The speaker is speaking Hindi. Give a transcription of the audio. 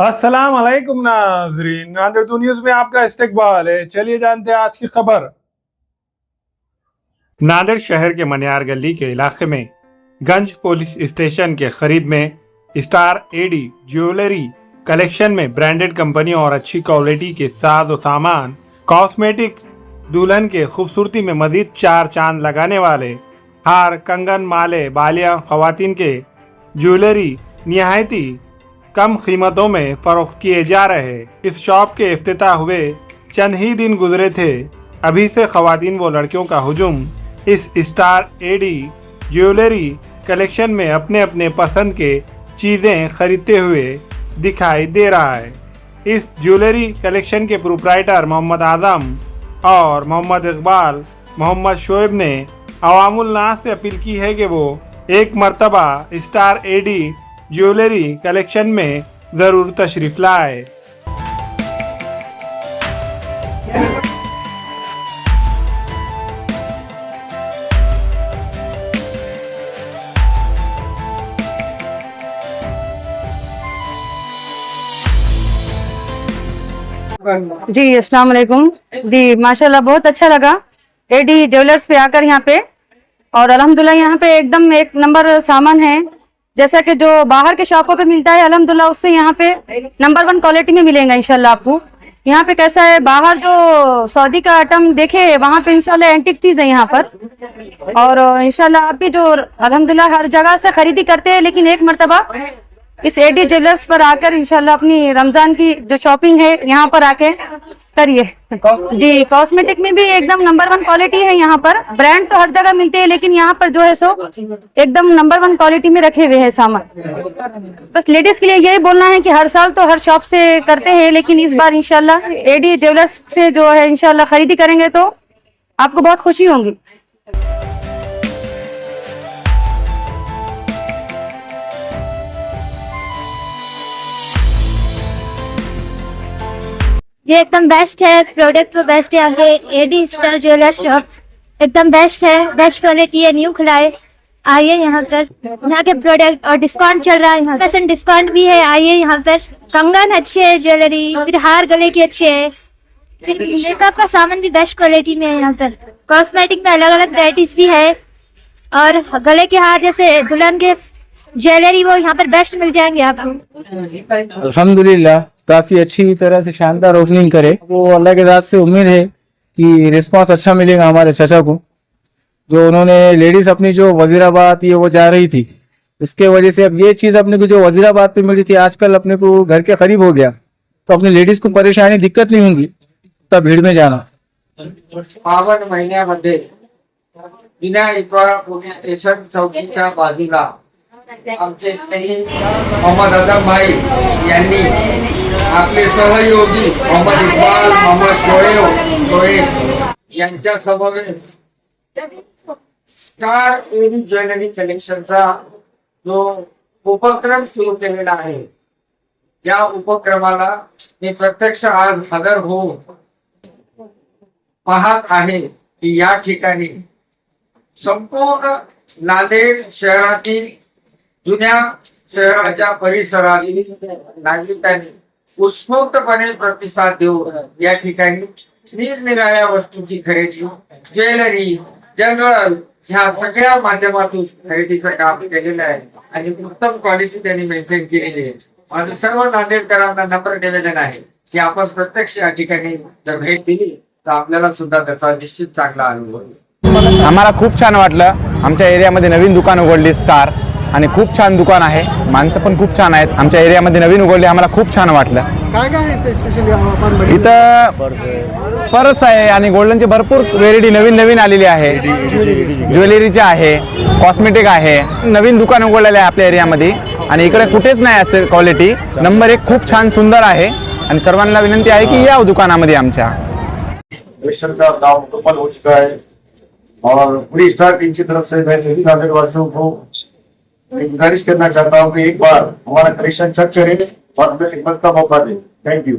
अस्सलाम वालेकुम नाज़रीन, नादिर टू न्यूज़ में आपका इस्तकबाल है। चलिए जानते हैं आज की खबर। नादिर शहर के मनियार गली के इलाके में गंज पुलिस स्टेशन के करीब में स्टार एडी ज्वेलरी कलेक्शन में ब्रांडेड कंपनी और अच्छी क्वालिटी के साज और सामान, कॉस्मेटिक, दुल्हन के खूबसूरती में मजीद चार चांद लगाने वाले हार, कंगन, माले, बालियां, खवातीन के ज्वेलरी निहायती कम कीमतों में फरोख्त किए जा रहे। इस शॉप के इफ्तिताह हुए चंद ही दिन गुजरे थे, अभी से खवातीन व लड़कियों का हुजूम इस स्टार एडी ज्वेलरी कलेक्शन में अपने अपने पसंद के चीज़ें खरीदते हुए दिखाई दे रहा है। इस ज्वेलरी कलेक्शन के प्रोप्राइटर मोहम्मद आजम और मोहम्मद इकबाल मोहम्मद शोएब ने अवामुल नास से अपील की है कि वो एक मर्तबा स्टार एडी ज्वेलरी कलेक्शन में ज़रूर तशरीफ लाए। जी अस्सलाम वालेकुम जी, माशाल्लाह बहुत अच्छा लगा एडी ज्वेलर्स पे आकर यहाँ पे। और अल्हम्दुलिल्लाह यहाँ पे एकदम एक नंबर सामान है, जैसा कि जो बाहर के शॉपों पे मिलता है अल्हम्दुलिल्लाह उससे यहाँ पे नंबर 1 क्वालिटी में मिलेगा इंशाल्लाह आपको। यहाँ पे कैसा है, बाहर जो सऊदी का आइटम देखे वहाँ पे इंशाल्लाह एंटीक चीज है यहाँ पर। और इंशाल्लाह आप भी जो अल्हम्दुलिल्लाह हर जगह से खरीदी करते हैं, लेकिन एक मर्तबा इस एडी ज्वेलर्स पर आकर इंशाल्लाह अपनी रमजान की जो शॉपिंग है यहाँ पर आके करिए। जी कॉस्मेटिक में भी एकदम नंबर 1 क्वालिटी है यहाँ पर। ब्रांड तो हर जगह मिलते हैं, लेकिन यहाँ पर जो है सो एकदम नंबर 1 क्वालिटी में रखे हुए हैं सामान। बस लेडीज के लिए यही बोलना है कि हर साल तो हर शॉप से करते हैं, लेकिन इस बार इंशाल्लाह एडी ज्वेलर्स से जो है इंशाल्लाह खरीदी करेंगे तो आपको बहुत खुशी होगी। ये एकदम बेस्ट है, प्रोडक्ट तो बेस्ट है। आगे एडी स्टार ज्वेलर्स शॉप एकदम बेस्ट है, बेस्ट क्वालिटी है, न्यू खुला है। आइए यहाँ पर, यहाँ के प्रोडक्ट और डिस्काउंट चल रहा है, यहाँ 10% डिस्काउंट भी है। आइए यहाँ पर, कंगन अच्छे है, ज्वेलरी, फिर हार गले के अच्छे है, फिर मेकअप का सामान भी बेस्ट क्वालिटी में है। यहाँ पर कॉस्मेटिक में अलग अलग वेराइटीज भी है, और गले के हार जैसे दुल्हन के ज्वेलरी वो यहाँ पर बेस्ट मिल जाएंगे आपको। अल्हम्दुलिल्लाह काफी अच्छी तरह से शानदार ओपनिंग करे। वो अल्लाह के दाद से उम्मीद है कि रिस्पांस अच्छा मिलेगा हमारे चाचा को। जो उन्होंने लेडीज अपनी जो वजीराबाद ये वो जा रही थी, उसके वजह से अब ये चीज अपने को जो वजीराबाद पे मिली थी आजकल अपने को घर के करीब हो गया, तो अपनी लेडीज को परेशानी दिक्कत नहीं होगी तब भीड़ में जाना। पावन महिन्यामध्ये विनायकवाडा पोलीस स्टेशन चौकीच्या बाजूला आमचे स्नेही मोहम्मद आजम भाई यांनी आपले सहयोगी मोहम्मद इकबाल, मोहम्मद शोएब यांच्या समवेत स्टार एडी ज्वेलरी कलेक्शनचा जो उपक्रम सुरू केलेला आहे, या उपक्रमाला मी प्रत्यक्ष आज हजर होऊन पाहत आहे की या ठिकाणी संपूर्ण नांदेड शहरातील जुन्या शहराच्या परिसरातील नागरिकांनी उत्स्फूर्तपणे प्रतिसाद देऊन या ठिकाणी निरनिराळ्या वस्तूंची खरेदी, ज्वेलरी, जनरल ह्या सगळ्या माध्यमातून खरेदीचं काम केलेलं आहे आणि उत्तम क्वालिटी त्यांनी मेंटेन केलेली आहे। माझं सर्व नांदेडकरांना नम्र निवेदन आहे की आपण प्रत्यक्ष या ठिकाणी जर भेट दिली तर आपल्याला सुद्धा त्याचा निश्चित चांगला अनुभव येईल। आम्हाला खूप छान वाटलं। आमच्या एरियामध्ये नवीन दुकान उघडली स्टार, आणि खूप छान दुकान आहे, माणसं पण खूप छान आहेत। आमच्या एरियामध्ये नवीन उघडले, आम्हाला खूप छान वाटलं। काय काय आहे स्पेशली इथं पर्स आहे आणि गोल्डनचे भरपूर व्हेरायटी नवीन नवीन आलेली आहे, ज्वेलरीचे आहे, कॉस्मेटिक आहे। नवीन दुकान उघडलेले आहे आपल्या एरियामध्ये आणि इकडे कुठेच नाही असेल क्वालिटी। नंबर 1 खूप छान सुंदर आहे आणि सर्वांना विनंती आहे की या दुकानामध्ये आमच्या। कलेक्शन का काम मुकम्मल हो चुका है और पूरी स्टार टीम की तरफ से मैं सभी नागरिकवासियों को गुजारिश करना चाहता हूँ कि एक बार हमारा कलेक्शन चेक करें और हमें खिदमत का मौका दें। Thank you.